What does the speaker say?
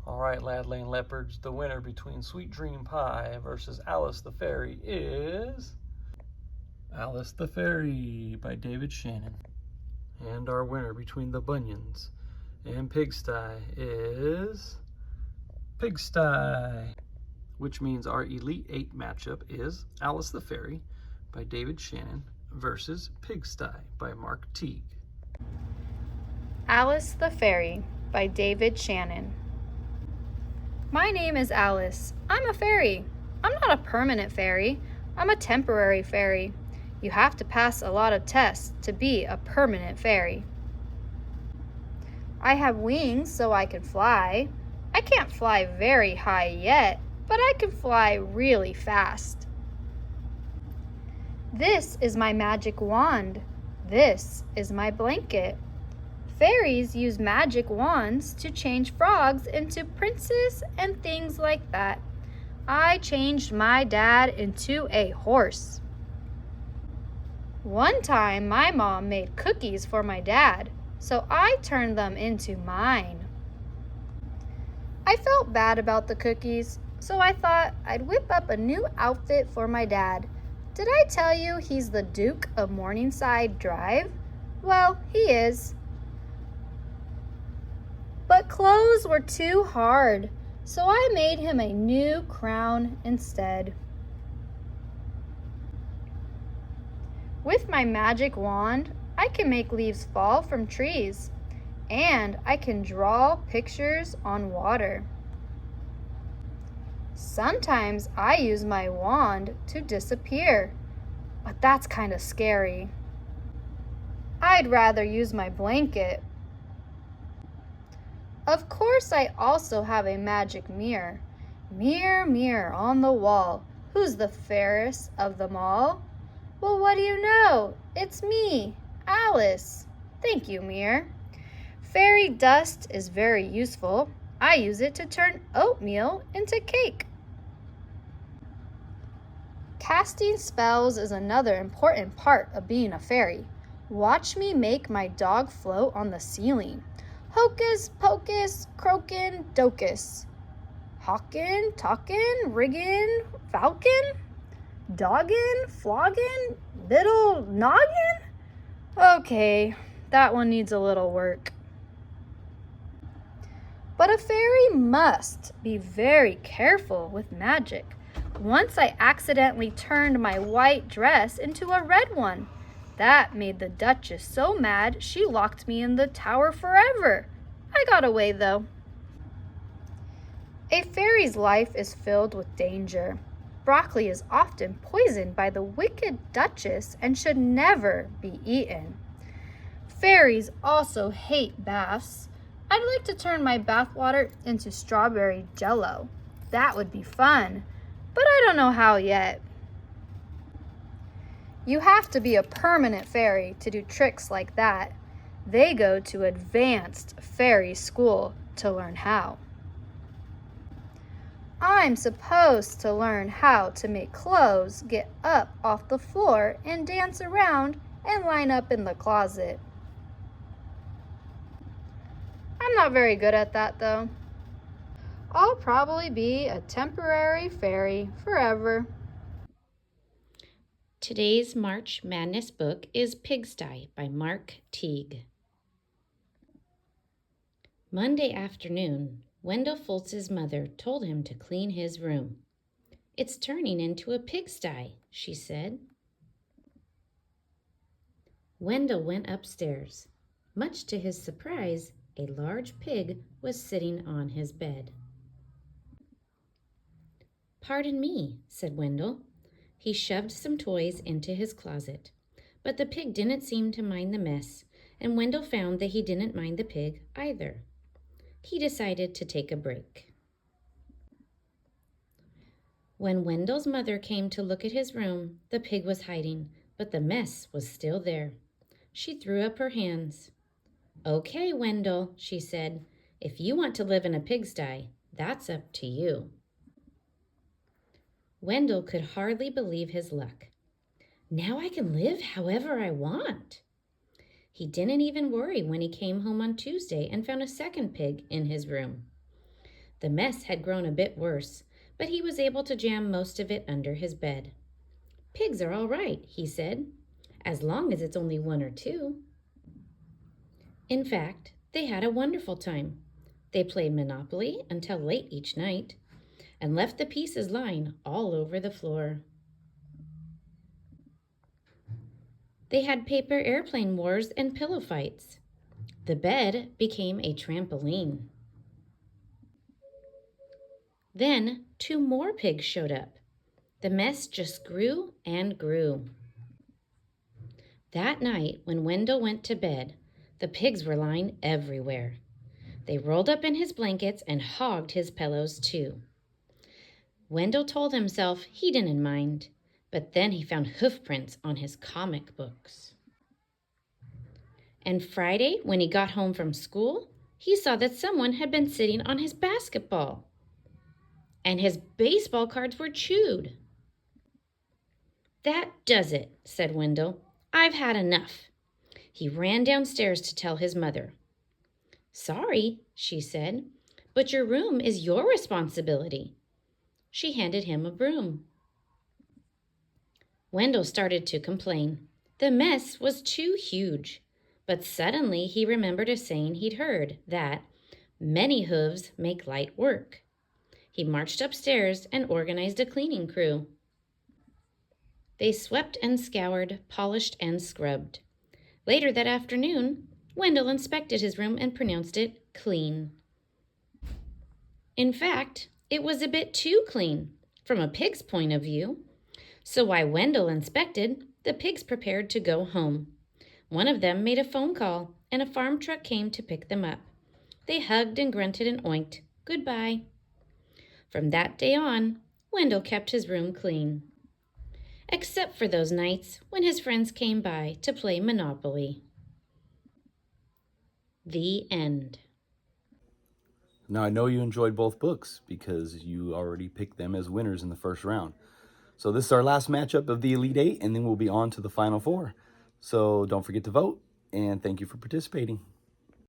All right, Lad Lane Leopards, the winner between Sweet Dream Pie versus Alice the Fairy is Alice the Fairy by David Shannon. And our winner between the Bunions and Pigsty is Pigsty, which means our Elite 8 matchup is Alice the Fairy by David Shannon versus Pigsty by Mark Teague. Alice the Fairy by David Shannon. My name is Alice. I'm a fairy. I'm not a permanent fairy. I'm a temporary fairy. You have to pass a lot of tests to be a permanent fairy. I have wings so I can fly. I can't fly very high yet, but I can fly really fast. This is my magic wand. This is my blanket. Fairies use magic wands to change frogs into princes and things like that. I changed my dad into a horse. One time my mom made cookies for my dad, so I turned them into mine. I felt bad about the cookies, so I thought I'd whip up a new outfit for my dad. Did I tell you he's the Duke of Morningside Drive? Well, he is. But clothes were too hard, so I made him a new crown instead. With my magic wand, I can make leaves fall from trees, and I can draw pictures on water. Sometimes I use my wand to disappear, but that's kind of scary. I'd rather use my blanket. Of course, I also have a magic mirror. Mirror, mirror on the wall, who's the fairest of them all? Well, what do you know? It's me, Alice. Thank you, mirror. Fairy dust is very useful. I use it to turn oatmeal into cake. Casting spells is another important part of being a fairy. Watch me make my dog float on the ceiling. Hocus pocus, croakin' docus. Hawkin', talkin', riggin', falcon. Doggin', floggin', biddle, noggin? Okay, that one needs a little work. But a fairy must be very careful with magic. Once I accidentally turned my white dress into a red one. That made the Duchess so mad she locked me in the tower forever. I got away though. A fairy's life is filled with danger. Broccoli is often poisoned by the wicked Duchess and should never be eaten. Fairies also hate baths. I'd like to turn my bathwater into strawberry jello. That would be fun, but I don't know how yet. You have to be a permanent fairy to do tricks like that. They go to advanced fairy school to learn how. I'm supposed to learn how to make clothes get up off the floor and dance around and line up in the closet. I'm not very good at that though. I'll probably be a temporary fairy forever. Today's March Madness book is Pigsty by Mark Teague. Monday afternoon, Wendell Foltz's mother told him to clean his room. "It's turning into a pigsty," she said. Wendell went upstairs. Much to his surprise, a large pig was sitting on his bed. "Pardon me," said Wendell. He shoved some toys into his closet, but the pig didn't seem to mind the mess, and Wendell found that he didn't mind the pig either. He decided to take a break. When Wendell's mother came to look at his room, the pig was hiding, but the mess was still there. She threw up her hands. "Okay, Wendell," she said, "if you want to live in a pigsty, that's up to you." Wendell could hardly believe his luck. Now I can live however I want. He didn't even worry when he came home on Tuesday and found a second pig in his room. The mess had grown a bit worse, but he was able to jam most of it under his bed. "Pigs are all right," he said, "as long as it's only one or two." In fact, they had a wonderful time. They played Monopoly until late each night and left the pieces lying all over the floor. They had paper airplane wars and pillow fights. The bed became a trampoline. Then 2 more pigs showed up. The mess just grew and grew. That night, when Wendell went to bed, the pigs were lying everywhere. They rolled up in his blankets and hogged his pillows too. Wendell told himself he didn't mind, but then he found hoof prints on his comic books. And Friday, when he got home from school, he saw that someone had been sitting on his basketball. And his baseball cards were chewed. "That does it," said Wendell. "I've had enough." He ran downstairs to tell his mother. "Sorry," she said, "but your room is your responsibility." She handed him a broom. Wendell started to complain. The mess was too huge. But suddenly he remembered a saying he'd heard that many hooves make light work. He marched upstairs and organized a cleaning crew. They swept and scoured, polished and scrubbed. Later that afternoon, Wendell inspected his room and pronounced it clean. In fact, it was a bit too clean from a pig's point of view. So while Wendell inspected, the pigs prepared to go home. One of them made a phone call, and a farm truck came to pick them up. They hugged and grunted and oinked, "Goodbye." From that day on, Wendell kept his room clean. Except for those nights when his friends came by to play Monopoly. The end. Now, I know you enjoyed both books because you already picked them as winners in the first round. So this is our last matchup of the Elite Eight, and then we'll be on to the Final Four. So don't forget to vote, and thank you for participating.